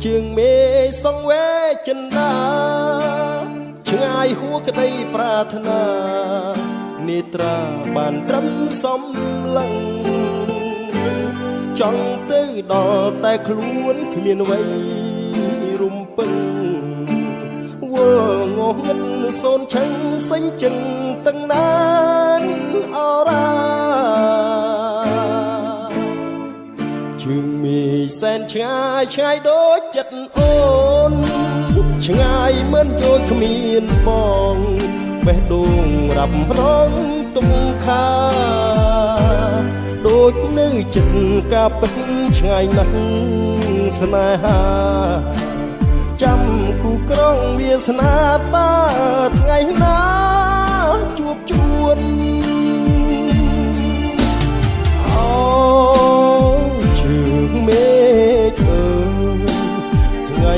ជើងមេសងវេចិនដាឆ្ងាយហួក្តីប្រាថ្នានេត្រាបានត្រឹមសំឡឹងចង់ទៅដល់តែខ្លួនគ្មានអ្វីរំពឹងវើងងឹតសូនឆឹងសេញចិនទាំងណានអរ៉ាជើងមេសែនឆ្ងាយឆ្ងាយដូចចិត្តអូនឆ្ងាយមិនយល់គ្មានបងបេះដូងរ៉ាប់រងទុំខាដូចនៅចិត្តកាពិតឆ្ងាយណាស់ស្នេហាចាំគូក្រងវាសនាតាថ្ងៃណាជួបជួនអូជើងមេឃអើយថ្ងៃ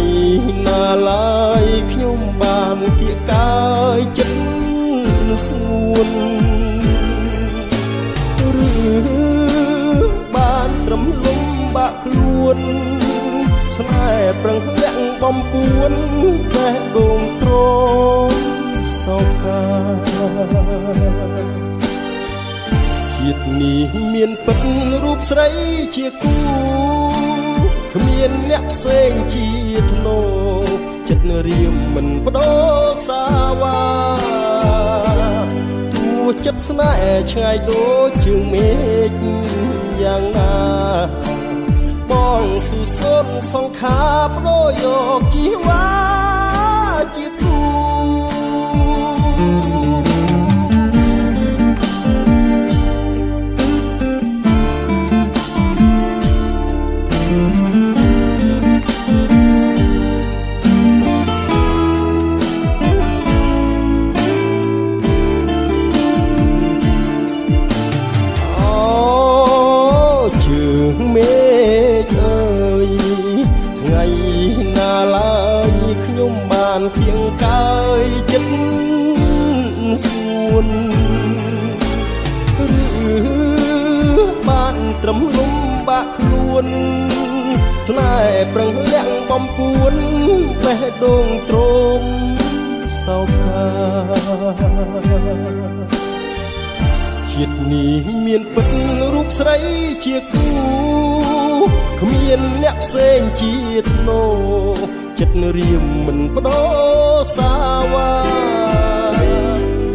ណាឡើយខ្ញុំបានគៀកកាយចិត្តសួនឬបានត្រឹមលំបាក់ខ្លួនស្នេហ៍ប្រឹងលាក់បំពួនតែដងត្រង់សោកកាជាតិនេះមានពិតរូបស្រីជាគូគ្មានអ្នកផ្សេងជាធ្នោចិត្តរៀមមិនបដូរសាវ៉ាទោះចិត្តស្នេហ៍ឆ្ងាយដូចជើងមេឃយ៉ាងណាបងស៊ូសូនសង្ខាបដូរយកជីវ៉ាជាគូเพียงกายចិត្តសួនឬបានត្រឹមលំបាក់ខ្លួនស្នេហ៍ប្រឹងលាក់បំពួនបេះដូងទ្រមសោកកាជាតិនេះមានពិតរូបស្រីជាគូគ្មានអ្នកផ្សេងជាធ្នោចិត្តរៀមមិនបដូរសាវ៉ា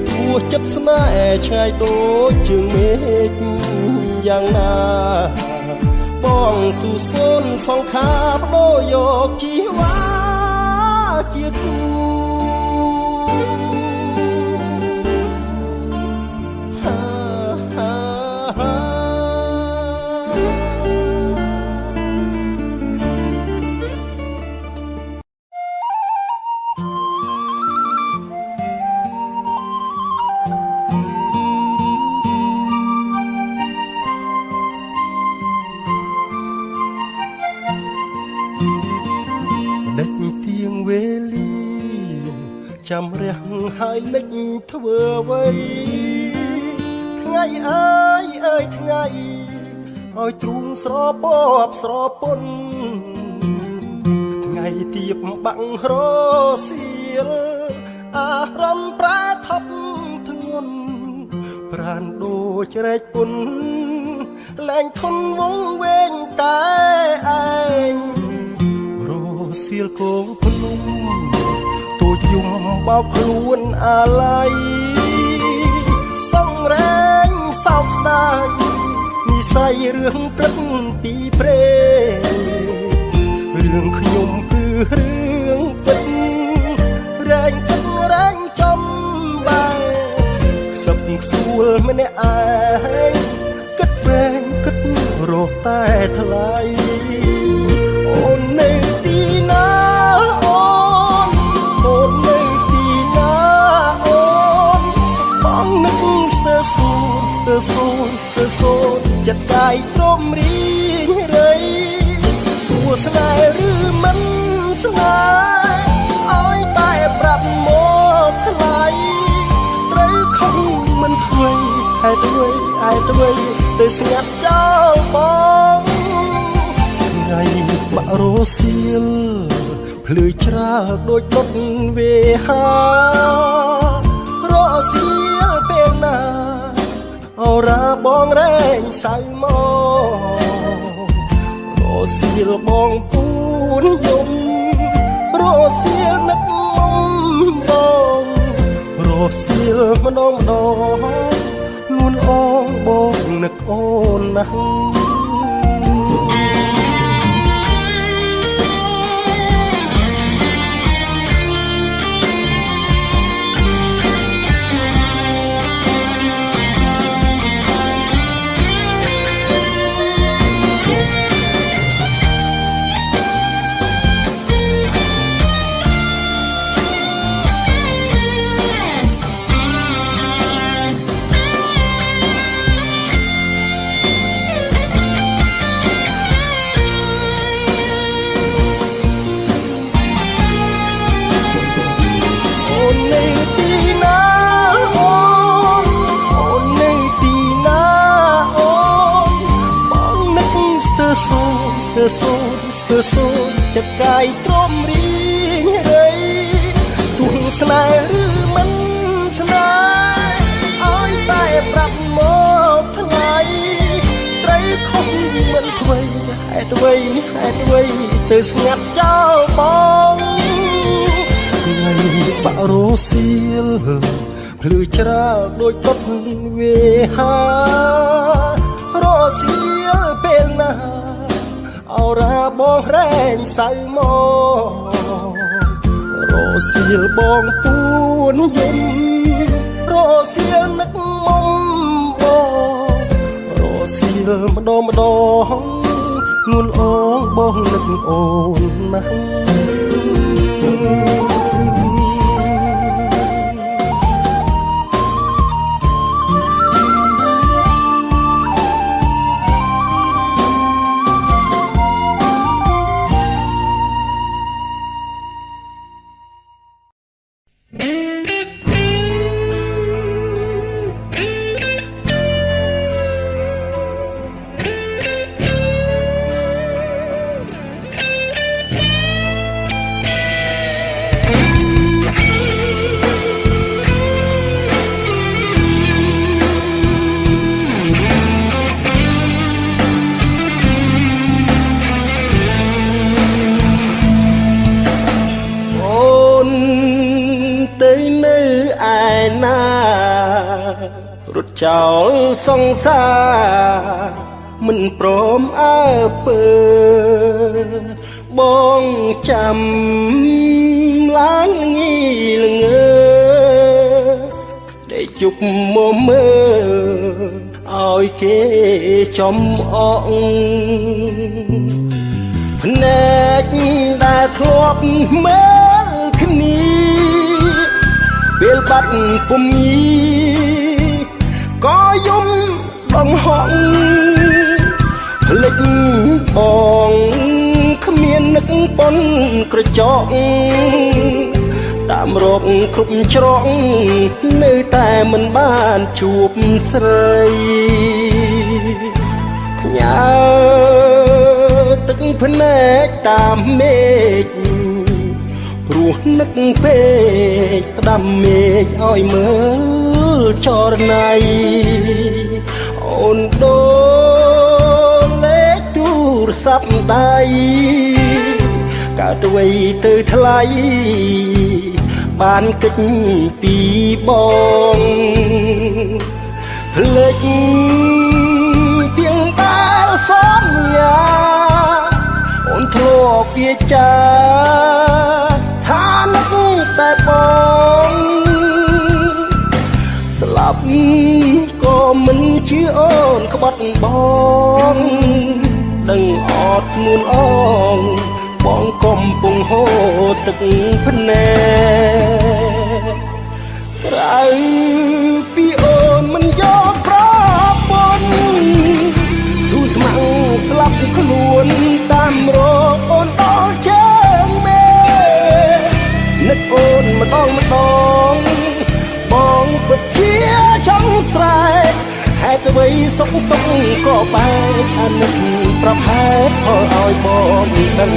ទោះចិត្តស្នេហ៍ឆ្ងាយដូចជើងមេឃយ៉ាងណាបងស៊ូសូនសង្ខាបដូរយកជីវ៉ាជាគូចាំរះហើយលិចធ្វើអ្វីថ្ងៃអើយអើយថ្ងៃឲ្យទ្រូងស្រពបស្រពន់ថ្ងៃទៀបបាំងរសៀលអារម្មណ៍ប្រែថប់ធ្ងន់ប្រានដូចរែកពុនលែងធន់វងវែងតែឯងរសៀលគងភ្នំទូចយំបោកខ្លួនអាឡ័យសង្រែងសោកស្ដាយនិស័យរឿងព្រឹកពីព្រេរឿងខ្ញុំគឺរឿងពិតរែងទឹករែងចំបែខ្សឹបខ្សួលម្នាក់ឯងគិតវែងគិតរកតែថ្លៃអូននៅទីណាស្ទើសូនចិត្តកាយទ្រមរីងរៃទោះស្នេហ៍ឬមិនស្នេហ៍ឲ្យតែប្រាប់មកថ្លៃត្រូវខំមិនធ្វើហេតុអ្វីទៅស្ងាត់ចោលបងថ្ងៃ ថ្ងៃបាក់រសៀលភ្លឺច្រាលដូចដុតវេហារសៀលពេលណាអរាបងរែងសៅមករសៀលបងពូនយំរសៀលនឹកបងរសៀលម្ដងម្ដងលួនអងបងនឹកអូនណាស់សូនចិត្តកាយទ្រាំរៀងរីទួងស្នេហ៍ឬមិនស្នេហ៍ឲ្យតែប្រាប់មកថ្ងៃត្រូវខំមិនអ្វីហេតុអ្វីទៅស្ងាត់ចោលបងថ្ងៃបាក់រសៀលភ្លឺច្រាលដូចដុតវេហារសៀលពេលណាអរាបងរែងសៅមករសៀលបងពូនយំរសៀលនឹកមុំបងរសៀលម្ដងនួនអងបងនឹកអូនណាស់រត់ចោលសង្សារមិនព្រមអើពើបងចាំឡើងងីលងើដែលជប់មកមើឲ្យគេចំអកភ្នែកដែលធ្លាប់មើលគ្នាពេលបាត់ពុំមីក៏យំបងហក់ភ្លេចបងគ្មាននឹកប៉ុនក្រចកតាមរកគ្រប់ច្រកនៅតែមិនបានជួបស្រីញ៉ាទឹកភ្នែកតាមមេឃព្រោះនឹកពេកផ្ដាំមេឃឲ្យមើលចរណៃអូនដូរលេខទូរស័ព្ទដៃកើតអ្វីទៅថ្លៃបានគិតពីបងភ្លេចទៀងដែលសន្យាអូនធ្លាប់វាចាថានឹកតែបងស្លាប់ក៏មិនជាអូនក្បត់បងដឹងអត់នួនអងបងកំពុងហូរទឹកភ្នែកក្រៅពីអូនមិនយកប្រពន្ធស៊ូស្ម័គ្រស្លាប់ខ្លួនតាមរកអូនដល់ជើងមេនឹកអូនម្ដងបងពិតជាចង់ស្រែកហេតុ ตุអ្វីសុខសុខក៏បែកអាណិតប្រផែតផលឲ្យបងដឹង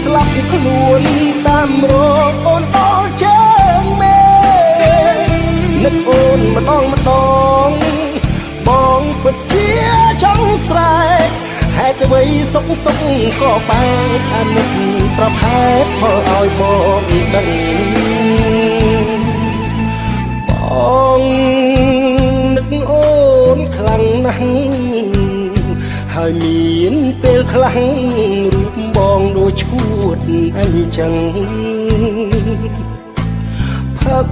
ស្លាប់ខ្លួនតាមរកអូនដល់ជើងមេនឹកអូនម្ដងម្ដងបងពិតជាចង់ស្រែកហេតុអ្វីសុខសុខក៏បែកអាណិតប្រផែតផលឲ្យបងដឹងបងនឹកអូនខ្លាំងណាស់ហើយមានពេលខ្លាំងរូបបងដូចឈួតអញ្ចឹងផឹក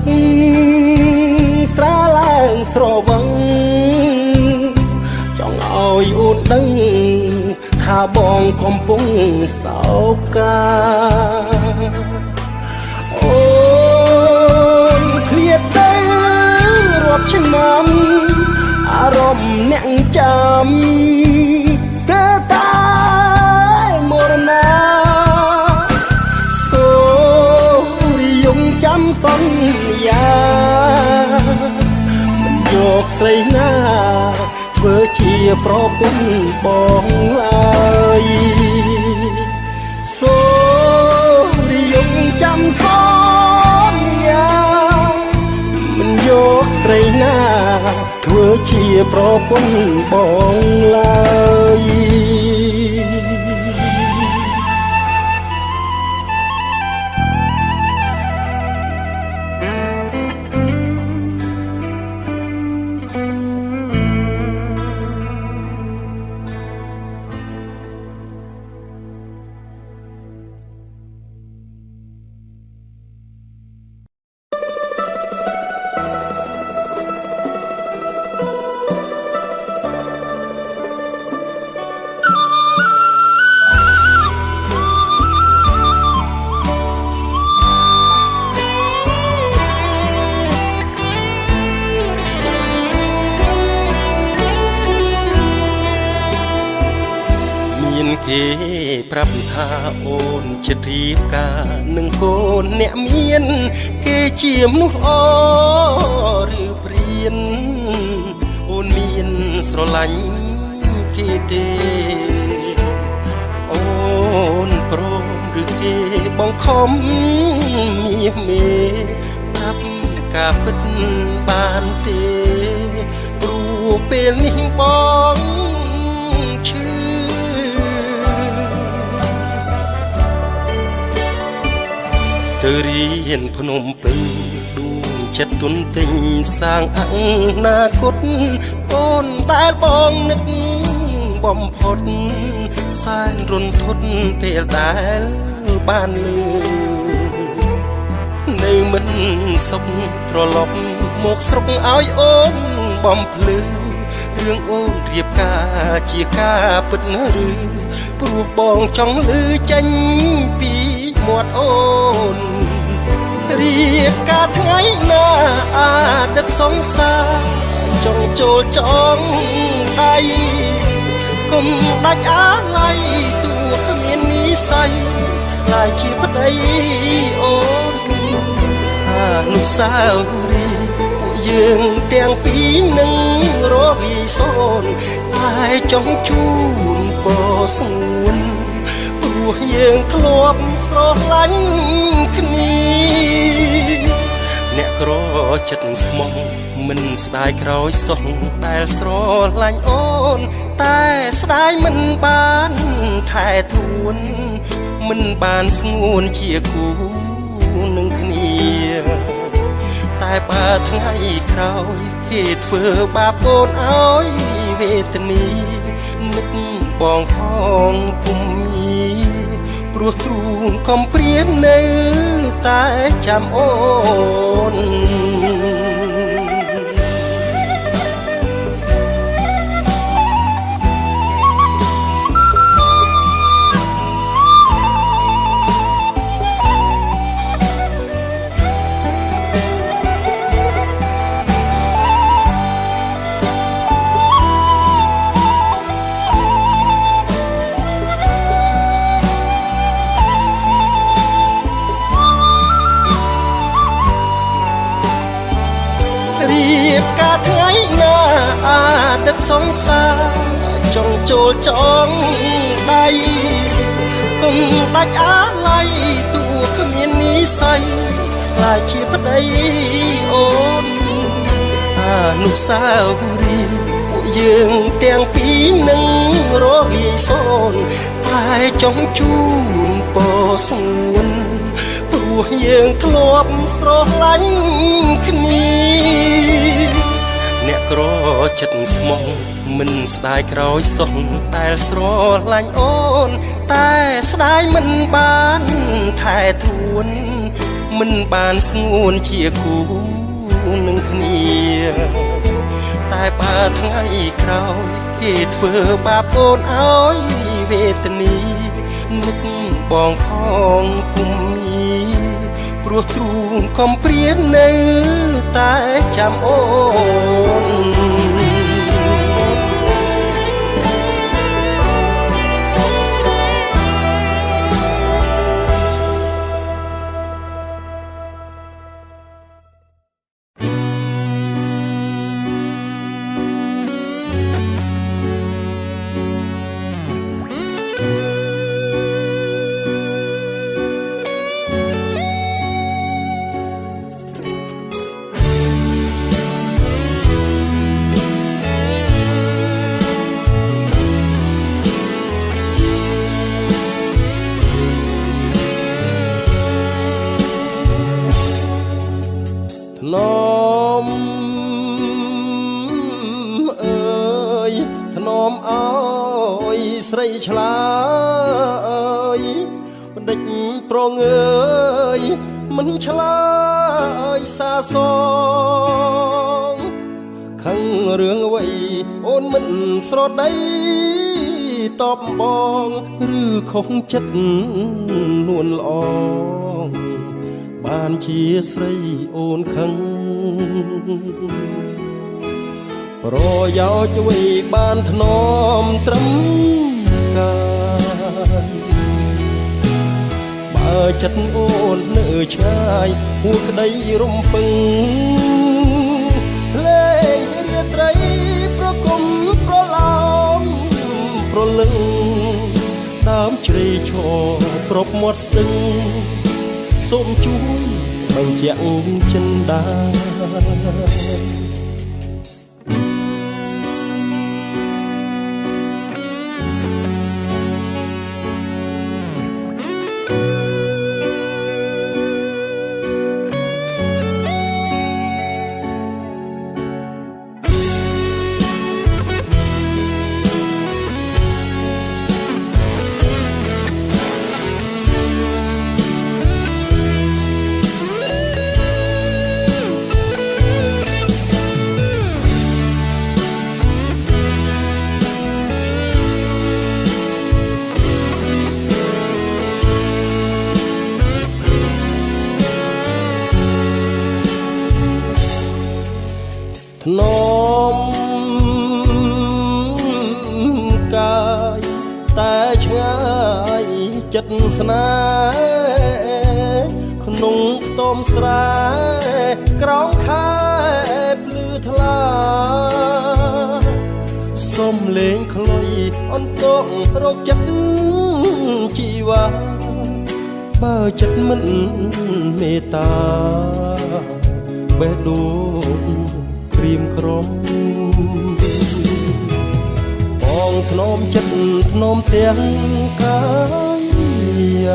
ស្រាឡើងស្រវឹងចង់ឲ្យអូនដឹងថាបងកំពុងសោកកាអូនឃ្លាតទៅរាប់ឆ្នាំអារម្មណ៍អ្នកចាំស្ទើរតែមរណាសូរិយងចាំសន្យាមិនយកស្រីណាធ្វើជាប្រពន្ធបងឡើយសូរិយងចាំសន្យាមិនយកស្រីណាធ្វើជាប្រពន្ធបងឡើយ គេប្រាប់ថាអូនចិត្តរៀបការនឹងកូនអ្នកមានគេជាមនុស្សល្អឬព្រានអូនមានស្រឡាញ់គេទេអូនព្រមឬគេបងខំមាសមេប្រាប់ការពិតបានទេព្រោះពេលនេះបងឈឺទៅរៀនភ្នំពេញដួងចិត្តទុនទិញសាងអនាគតអូនដែលបងនឹកបំផុតសែនរន្ធត់ពេលដែលបានលឺនៅមិនសុខត្រឡប់មកស្រុកឲ្យអូនបំភ្លឺរឿងអូនរៀបការជាការពិតឬព្រោះបងចង់លឺចេញពីមាត់អូនរៀបការថ្ងៃណាអតីតសង្សារចង់ចូលចង់ដៃគុំដាច់អាឡ័យទួគ្មាននិស័យខ្លាយជាប្តីអូនអនុស្សាវរីយ៍ពួកយើងទាំងពីរនឹងរវីសូនតែចង់ជូនពរស្ងួនព្រោះយើងធ្លាប់ស្រឡាញ់គ្នាអ្នកក្រចិត្តស្មោះមិនស្ដាយក្រោយសោះដែលស្រឡាញ់អូនតែស្ដាយមិនបានថែទួនមិនបានស្ងួនជាគូនឹងគ្នាតែបើថ្ងៃក្រោយគេធ្វើបាបអូនឲ្យវេទនានឹកបងផងពុំមានព្រោះទ្រូងកំព្រាននៅ តែចាំអូនរៀបការថ្ងៃណាអាដិតសង្សារចង់ចូលចង់ដៃគុំដាច់អាឡ័យទួគ្មាននិស័យខ្លាចជាប្តីអូនអនុស្សាវរីយ៍ពួកយើងទាំងពីរនឹងរលាយសូន្យតែចង់ជូនពរសួនព្រោះយើងធ្លាប់ស្រឡាញ់គ្នាអ្នកក្រចិត្តស្មោះមិនស្ដាយក្រោយសោះដែលស្រឡាញ់អូនតែស្ដាយមិនបានថែទួនមិនបានស្ងួនជាគូនឹងគ្នាតែបើថ្ងៃក្រោយគេធ្វើបាបអូនឲ្យវេទនានឹកបងផងពុំមានព្រោះទ្រូងកំព្រានៅតែចាំអូនធ្នមអើយធ្នមអើយស្រីឆ្លើយបណ្ឌិតប្រងើយមិនឆ្លើយសាសងខឹងរឿងអ្វីអូនមិនស្រដីតបបងឬខុសចិត្តនួនល្អបានជាស្រីអូនខឹងប្រយោជន៍អ្វីបានធ្នមត្រឹមកាយបើចិត្តអូននៅឆ្ងាយហួក្តីរំពឹងលេងរាត្រីប្រគំប្រឡោមប្រលឹងដើមជ្រៃឈរប្រពមាត់ស្ទឹងសូមជួយបញ្ជាក់ចិន្តាធ្នមកាយតែឆ្ងាយចិត្តស្នេហ៍ក្នុងខ្ទមស្រែក្រោមខែភ្លឺថ្លាសុំលេងខ្លុយអន្តរកចិត្តជីវ៉ាបើចិត្តមិនមេត្តាបេះដូងព្រៀមក្រំបងធ្នមចិត្តធ្នមទាំងកាយ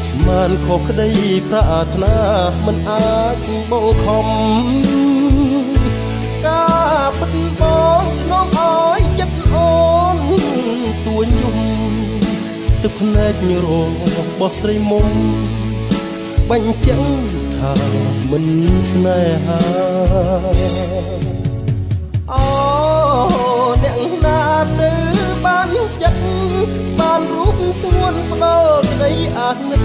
ស្មានខុសក្តីប្រាថ្នាមិនអាចបងខំការពិតបងធ្នមឲ្យចិត្តអូនទួញយំ ទឹកភ្នែករបស់ស្រីមុំបញ្ជាក់ថាមិនស្នេហាអូអ្នកណាទៅបានចិត្តបានរូបស្ងួនផ្ដោក្ដីអាណិត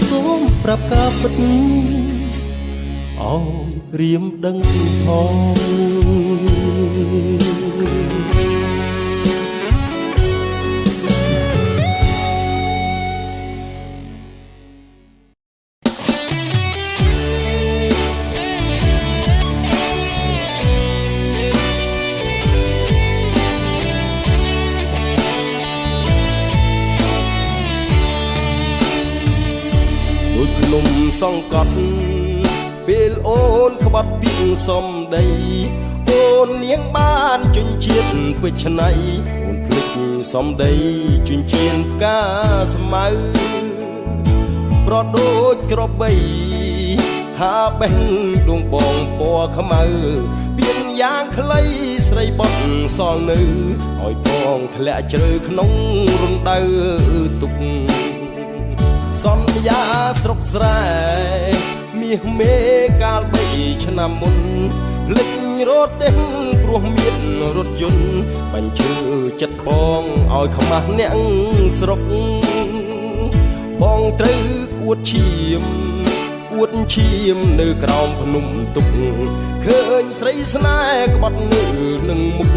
សូមប្រាប់ការពិតអោរៀមដឹងផងដូចខ្ញុំសង្កត់ពេលអូនក្បត់ពីសំដីអូននាងបានជញ្ជាតិពេជ្រឆ្នៃអូនភ្លេចសំដីជញ្ជៀនផ្កាស្មៅប្រដូចក្របីថាបេះដួងបងពណ៌ខ្មៅពៀនយ៉ាងខ្លីស្រីបត់សល់នៅឲ្យបងធ្លាក់ជ្រៅក្នុងរណ្ដៅទុកសន្យាស្រុកស្រែមាសមេកាល3ឆ្នាំមុនភ្លេចរត់ទេព្រោះមានរថយន្តបញ្ជើចិត្តបងឲ្យខ្មាស់អ្នកស្រុកបងត្រូវអួតឈាមនៅក្រោមភ្នំទុកឃើញស្រីស្នេហ៍ក្បត់នៅនឹងមុខ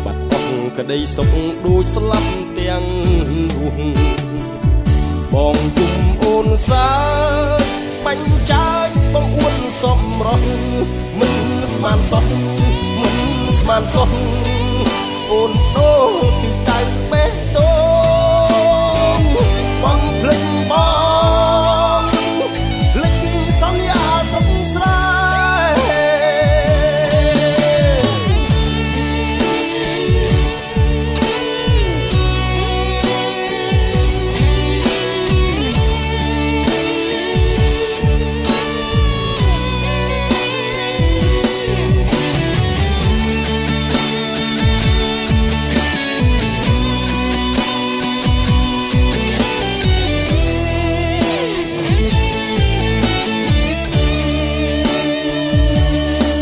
បាត់បង់ក្តីសុខដូចស្លាប់ទាំងរស់បងទុំអូនសាបញ្ចាចបងអួតសំរស់មិនស្មានសោះអូនដូទីតៅបេះដូងបងភ្លេចបងភ្លេចសន្យាស្រុកស្រែ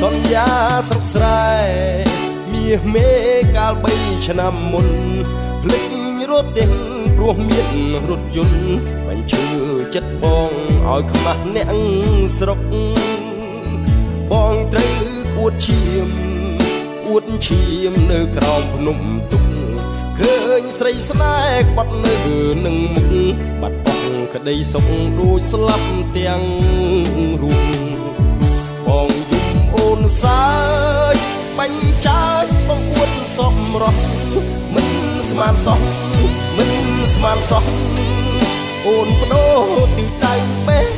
សន្យាស្រុកស្រែមាសមេកាល3ឆ្នាំមុនភ្លេចរត់ទេព្រោះមានរថយន្តបញ្ជើចិត្តបងឲ្យខ្មាស់អ្នកស្រុកបងត្រូវអួតឈាមនៅក្រោមភ្នំទុកឃើញស្រីស្នេហ៍ក្បត់នៅនឹងមុខបាត់បង់ក្តីសុខដូចស្លាប់ទាំងរូបបងអូនសាយបញ្ចាចបងអួតសំរស់មិនស្មានសោះអូនបដូរទីតៅបេះ